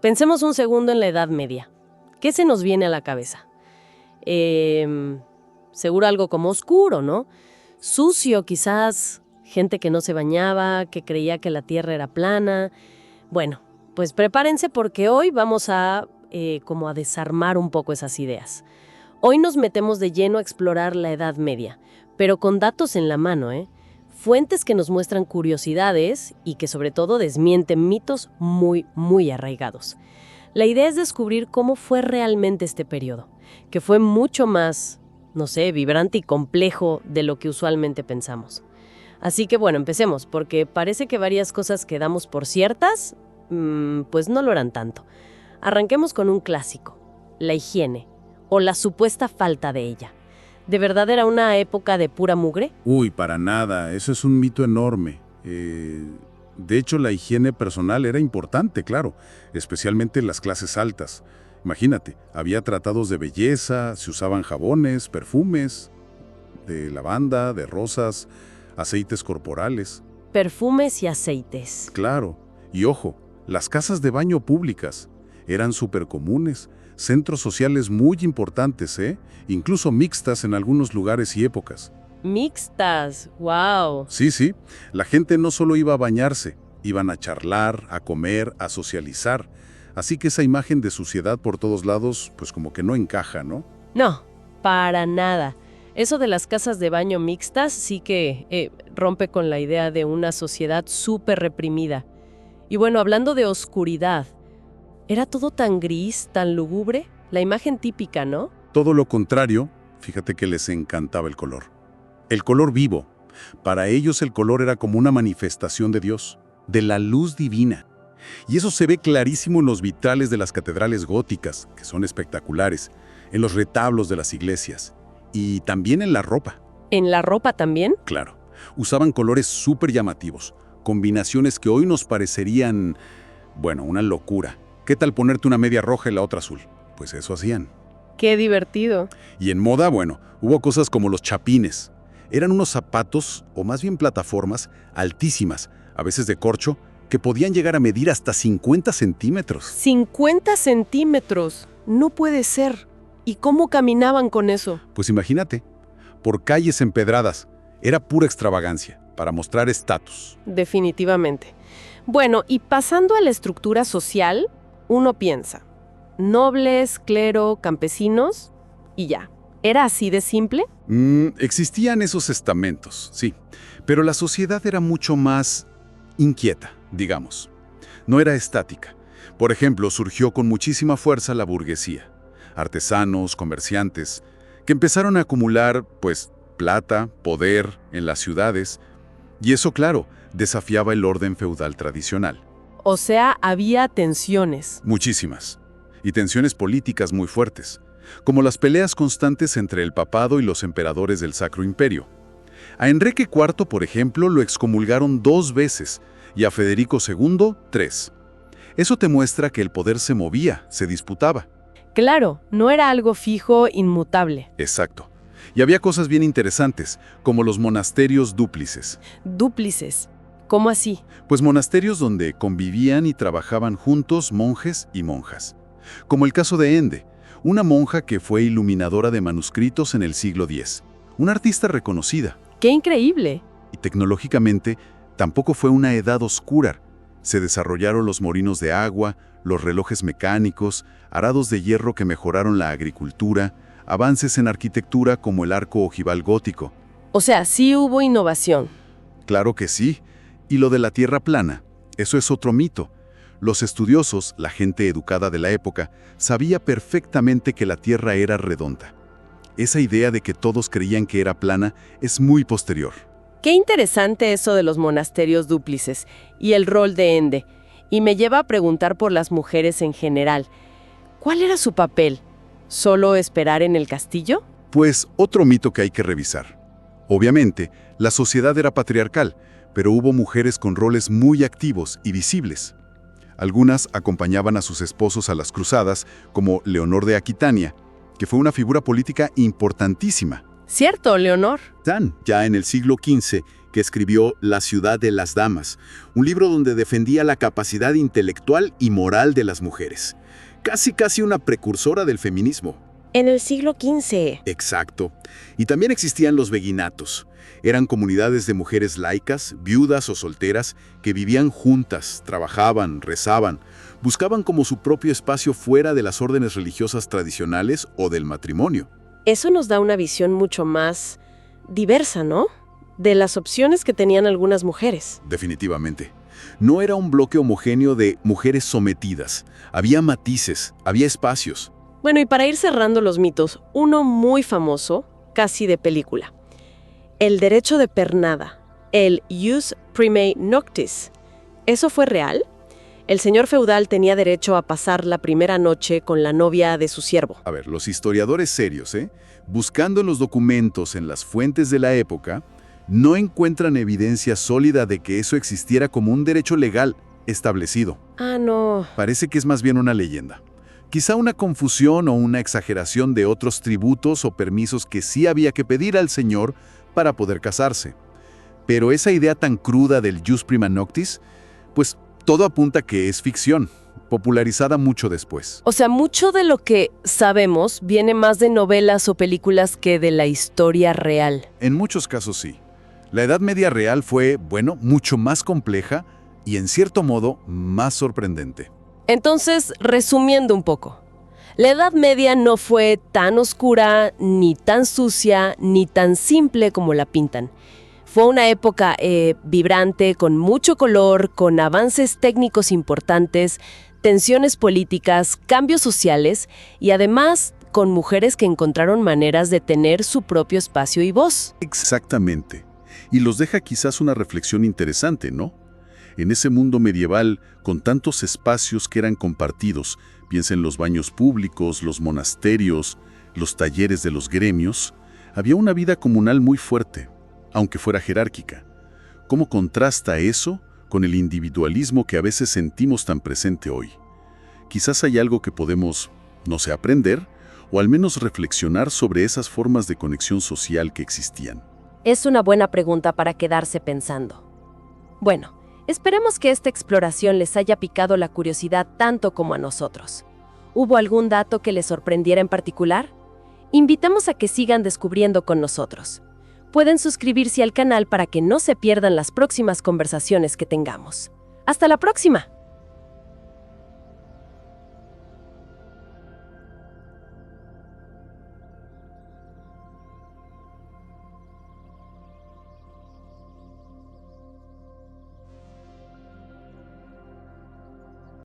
Pensemos un segundo en la Edad Media. ¿Qué se nos viene a la cabeza? Seguro algo como oscuro, ¿no? Sucio, quizás, gente que no se bañaba, que creía que la tierra era plana. Bueno, pues prepárense porque hoy vamos a como a desarmar un poco esas ideas. Hoy nos metemos de lleno a explorar la Edad Media, pero con datos en la mano, fuentes que nos muestran curiosidades y que sobre todo desmienten mitos muy, muy arraigados. La idea es descubrir cómo fue realmente este periodo, que fue mucho más, no sé, vibrante y complejo de lo que usualmente pensamos. Así que bueno, empecemos, porque parece que varias cosas que damos por ciertas, pues no lo eran tanto. Arranquemos con un clásico, la higiene, o la supuesta falta de ella. ¿De verdad era una época de pura mugre? Uy, para nada, eso es un mito enorme. De hecho, la higiene personal era importante, claro, especialmente en las clases altas. Imagínate, había tratados de belleza, se usaban jabones, perfumes, de lavanda, de rosas, aceites corporales. Perfumes y aceites. Claro, y ojo, las casas de baño públicas eran súper comunes, centros sociales muy importantes, incluso mixtas en algunos lugares y épocas. Mixtas, wow. Sí, la gente no solo iba a bañarse, iban a charlar, a comer, a socializar. Así que esa imagen de suciedad por todos lados, pues como que no encaja, ¿no? No, para nada. Eso de las casas de baño mixtas sí que rompe con la idea de una sociedad súper reprimida. Y bueno, hablando de oscuridad, ¿era todo tan gris, tan lúgubre? La imagen típica, ¿no? Todo lo contrario, fíjate que les encantaba el color. El color vivo. Para ellos el color era como una manifestación de Dios, de la luz divina. Y eso se ve clarísimo en los vitrales de las catedrales góticas, que son espectaculares, en los retablos de las iglesias y también en la ropa. ¿En la ropa también? Claro, usaban colores súper llamativos, combinaciones que hoy nos parecerían, bueno, una locura. ¿Qué tal ponerte una media roja y la otra azul? Pues eso hacían. ¡Qué divertido! Y en moda, bueno, hubo cosas como los chapines. Eran unos zapatos, o más bien plataformas, altísimas, a veces de corcho, que podían llegar a medir hasta 50 centímetros. ¡50 centímetros! No puede ser. ¿Y cómo caminaban con eso? Pues imagínate, por calles empedradas. Era pura extravagancia, para mostrar estatus. Definitivamente. Bueno, y pasando a la estructura social, uno piensa, nobles, clero, campesinos, y ya. ¿Era así de simple? Existían esos estamentos, sí, pero la sociedad era mucho más inquieta, digamos. No era estática. Por ejemplo, surgió con muchísima fuerza la burguesía. Artesanos, comerciantes, que empezaron a acumular, pues, plata, poder en las ciudades, y eso, claro, desafiaba el orden feudal tradicional. O sea, había tensiones. Muchísimas. Y tensiones políticas muy fuertes, como las peleas constantes entre el papado y los emperadores del Sacro Imperio. A Enrique IV, por ejemplo, lo excomulgaron 2 veces, y a Federico II, 3. Eso te muestra que el poder se movía, se disputaba. Claro, no era algo fijo, inmutable. Exacto. Y había cosas bien interesantes, como los monasterios dúplices. Dúplices. ¿Cómo así? Pues monasterios donde convivían y trabajaban juntos monjes y monjas. Como el caso de Ende, una monja que fue iluminadora de manuscritos en el siglo X. Una artista reconocida. ¡Qué increíble! Y tecnológicamente, tampoco fue una edad oscura. Se desarrollaron los molinos de agua, los relojes mecánicos, arados de hierro que mejoraron la agricultura, avances en arquitectura como el arco ojival gótico. O sea, sí hubo innovación. Claro que sí. Y lo de la tierra plana, eso es otro mito. Los estudiosos, la gente educada de la época, sabía perfectamente que la tierra era redonda. Esa idea de que todos creían que era plana es muy posterior. Qué interesante eso de los monasterios dúplices y el rol de Ende. Y me lleva a preguntar por las mujeres en general. ¿Cuál era su papel? ¿Solo esperar en el castillo? Pues otro mito que hay que revisar. Obviamente, la sociedad era patriarcal, pero hubo mujeres con roles muy activos y visibles. Algunas acompañaban a sus esposos a las cruzadas, como Leonor de Aquitania, que fue una figura política importantísima. Cierto, Leonor. Ya en el siglo XV que escribió La ciudad de las damas, un libro donde defendía la capacidad intelectual y moral de las mujeres. Casi una precursora del feminismo. En el siglo XV. Exacto. Y también existían los beguinatos. Eran comunidades de mujeres laicas, viudas o solteras, que vivían juntas, trabajaban, rezaban, buscaban como su propio espacio fuera de las órdenes religiosas tradicionales o del matrimonio. Eso nos da una visión mucho más diversa, ¿no? De las opciones que tenían algunas mujeres. Definitivamente. No era un bloque homogéneo de mujeres sometidas. Había matices, había espacios. Bueno, y para ir cerrando los mitos, uno muy famoso, casi de película. El derecho de pernada, el jus primae noctis. ¿Eso fue real? El señor feudal tenía derecho a pasar la primera noche con la novia de su siervo. A ver, los historiadores serios, buscando en los documentos, en las fuentes de la época, no encuentran evidencia sólida de que eso existiera como un derecho legal establecido. Ah, no. Parece que es más bien una leyenda. Quizá una confusión o una exageración de otros tributos o permisos que sí había que pedir al señor para poder casarse. Pero esa idea tan cruda del jus prima noctis, pues todo apunta que es ficción, popularizada mucho después. O sea, mucho de lo que sabemos viene más de novelas o películas que de la historia real. En muchos casos sí. La Edad Media real fue, bueno, mucho más compleja y en cierto modo más sorprendente. Entonces, resumiendo un poco, la Edad Media no fue tan oscura, ni tan sucia, ni tan simple como la pintan. Fue una época vibrante, con mucho color, con avances técnicos importantes, tensiones políticas, cambios sociales y además con mujeres que encontraron maneras de tener su propio espacio y voz. Exactamente. Y los deja quizás una reflexión interesante, ¿no? En ese mundo medieval, con tantos espacios que eran compartidos, piensa en los baños públicos, los monasterios, los talleres de los gremios, había una vida comunal muy fuerte, aunque fuera jerárquica. ¿Cómo contrasta eso con el individualismo que a veces sentimos tan presente hoy? Quizás hay algo que podemos, no sé, aprender, o al menos reflexionar sobre esas formas de conexión social que existían. Es una buena pregunta para quedarse pensando. Bueno, esperemos que esta exploración les haya picado la curiosidad tanto como a nosotros. ¿Hubo algún dato que les sorprendiera en particular? Invitamos a que sigan descubriendo con nosotros. Pueden suscribirse al canal para que no se pierdan las próximas conversaciones que tengamos. ¡Hasta la próxima!